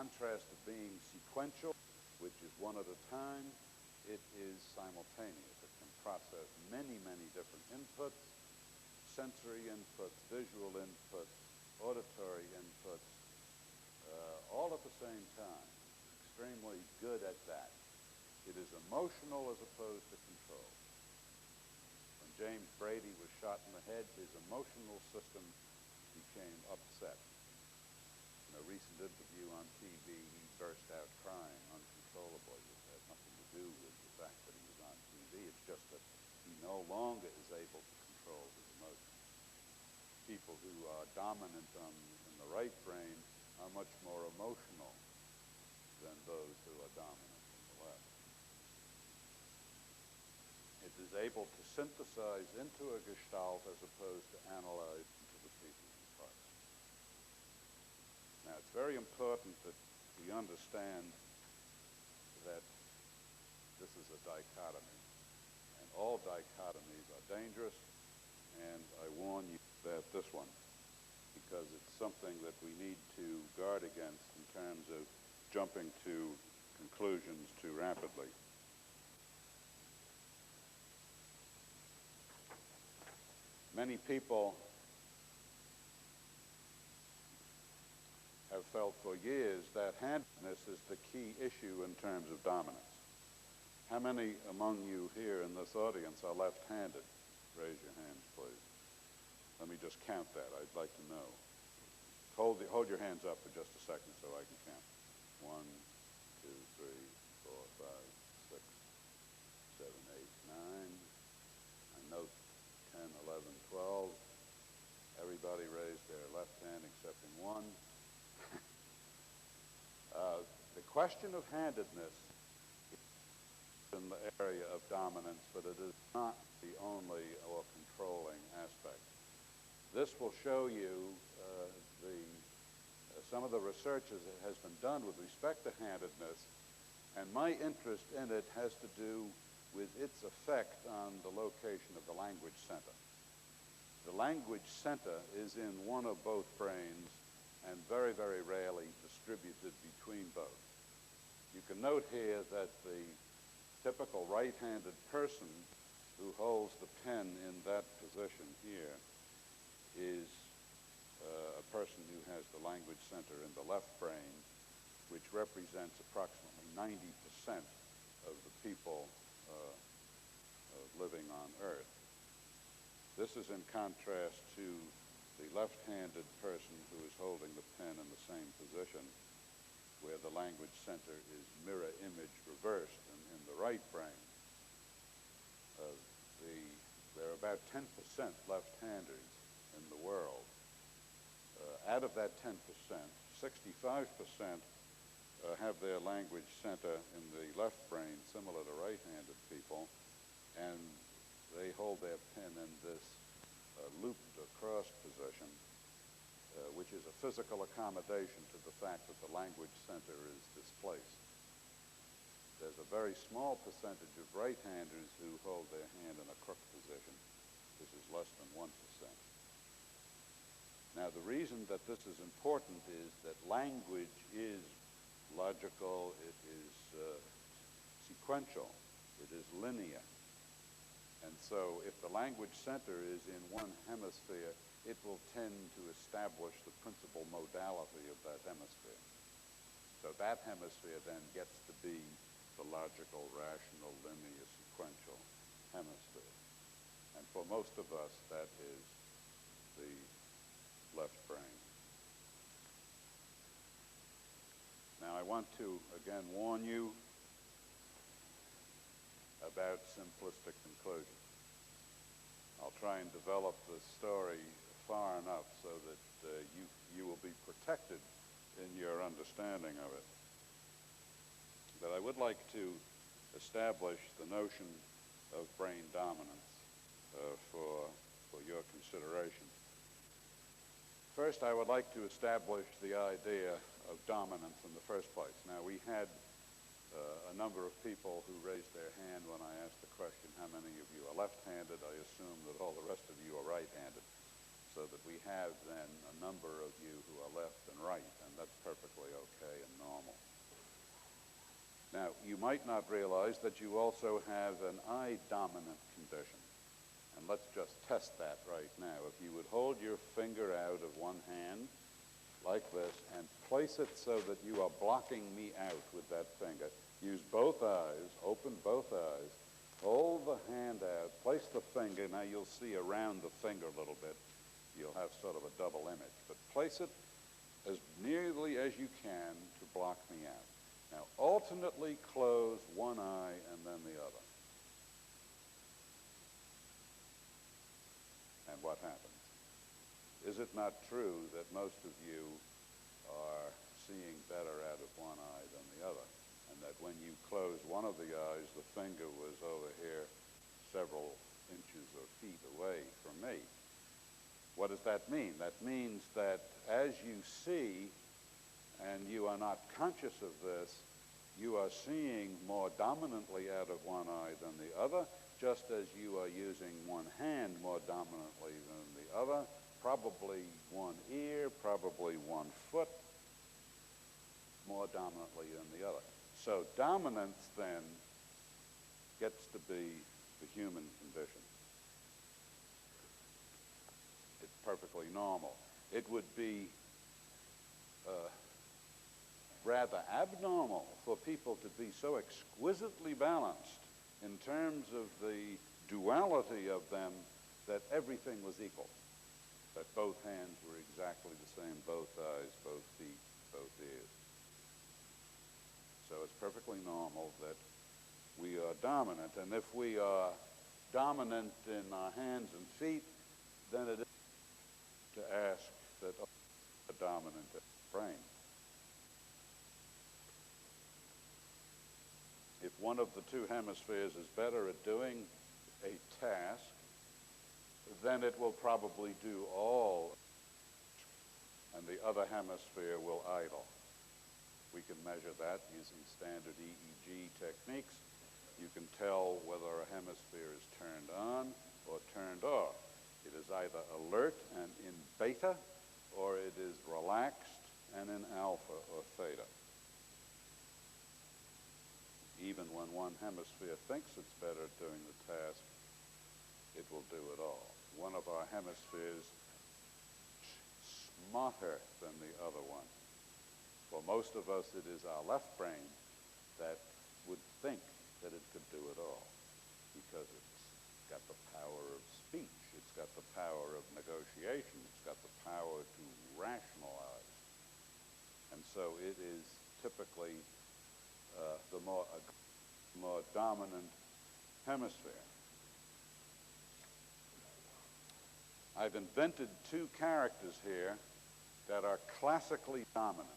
contrast to being sequential, which is one at a time, it is simultaneous. It can process many, many different inputs, sensory inputs, visual inputs, auditory inputs, all at the same time. Extremely good at that. It is emotional as opposed to control. When James Brady was shot in the head, his emotional system became upset. In a recent interview on TV, he burst out crying uncontrollably. It had nothing to do with the fact that he was on TV. It's just that he no longer is able to control his emotions. People who are dominant in the right brain are much more emotional than those who are dominant in the left. It is able to synthesize into a gestalt as opposed to analyze into the pieces and parts. Now, it's very important that we understand that this is a dichotomy, and all dichotomies are dangerous, and I warn you about this one, because it's something that we need to guard against in terms of jumping to conclusions too rapidly. Many people have felt for years that handedness is the key issue in terms of dominance. How many among you here in this audience are left-handed? Raise your hands, please. Let me just count that. I'd like to know. Hold your hands up for just a second so I can count. 1, 2, 3, 4, 5, 6, 7, 8, 9. I note 10, 11, 12. Everybody raised their left hand excepting one. The question of handedness is in the area of dominance, but it is not the only or controlling aspect. This will show you some of the research that has been done with respect to handedness, and my interest in it has to do with its effect on the location of the language center. The language center is in one of both brains and very, very rarely distributed between both. You can note here that the typical right-handed person who holds the pen in that position here is a person who has the language center in the left brain, which represents approximately 90% of the people living on Earth. This is in contrast to the left-handed person who is holding the pen in the same position, where the language center is mirror image reversed in the right brain. There are about 10% left-handers in the world. Out of that 10%, 65% have their language center in the left brain, similar to right-handed people, and they hold their pen in this looped across position, which is a physical accommodation to the fact that the language center is displaced. There's a very small percentage of right-handers who hold their hand in a crook position. This is less than 1%. Now, the reason that this is important is that language is logical, it is sequential, it is linear. And so if the language center is in one hemisphere, it will tend to establish the principal modality of that hemisphere. So that hemisphere then gets to be the logical, rational, linear, sequential hemisphere. And for most of us, that is the left brain. Now, I want to again warn you about simplistic conclusions. I'll try and develop the story far enough so that you will be protected in your understanding of it. But I would like to establish the notion of brain dominance for your consideration. First, I would like to establish the idea of dominance in the first place. Now, we had a number of people who raised their hand when I asked the question, how many of you are left-handed? I assume that all the rest of you are right-handed, so that we have then a number of you who are left and right, and that's perfectly okay and normal. might not realize that you also have an eye-dominant condition. And let's just test that right now. If you would hold your finger out of one hand like this and place it so that you are blocking me out with that finger. Use both eyes, open both eyes, hold the hand out, place the finger. Now you'll see around the finger a little bit. You'll have sort of a double image. But place it as nearly as you can to block me out. Now alternately close one eye and then the other. And what happens? Is it not true that most of you are seeing better out of one eye than the other? And that when you closed one of the eyes, the finger was over here several inches or feet away from me. What does that mean? That means that as you see, and you are not conscious of this, you are seeing more dominantly out of one eye than the other, just as you are using one hand more dominantly than the other, probably one ear, probably one foot more dominantly than the other. So dominance then gets to be the human condition. It's perfectly normal. It would be rather abnormal for people to be so exquisitely balanced in terms of the duality of them that everything was equal, that both hands were exactly the same, both eyes, both feet, both ears. So it's perfectly normal that we are dominant, and if we are dominant in our hands and feet, then it is to ask that a dominant brain. If one of the two hemispheres is better at doing a task, then it will probably do all, and the other hemisphere will idle. We can measure that using standard EEG techniques. You can tell whether a hemisphere is turned on or turned off. It is either alert and in beta, or it is relaxed and in alpha or theta. Even when one hemisphere thinks it's better at doing the task, it will do it all. One of our hemispheres smarter than the other one. For most of us, it is our left brain that would think that it could do it all, because it's got the power of speech, it's got the power of negotiation, it's got the power to rationalize. And so it is typically the more dominant hemisphere. I've invented two characters here that are classically dominant.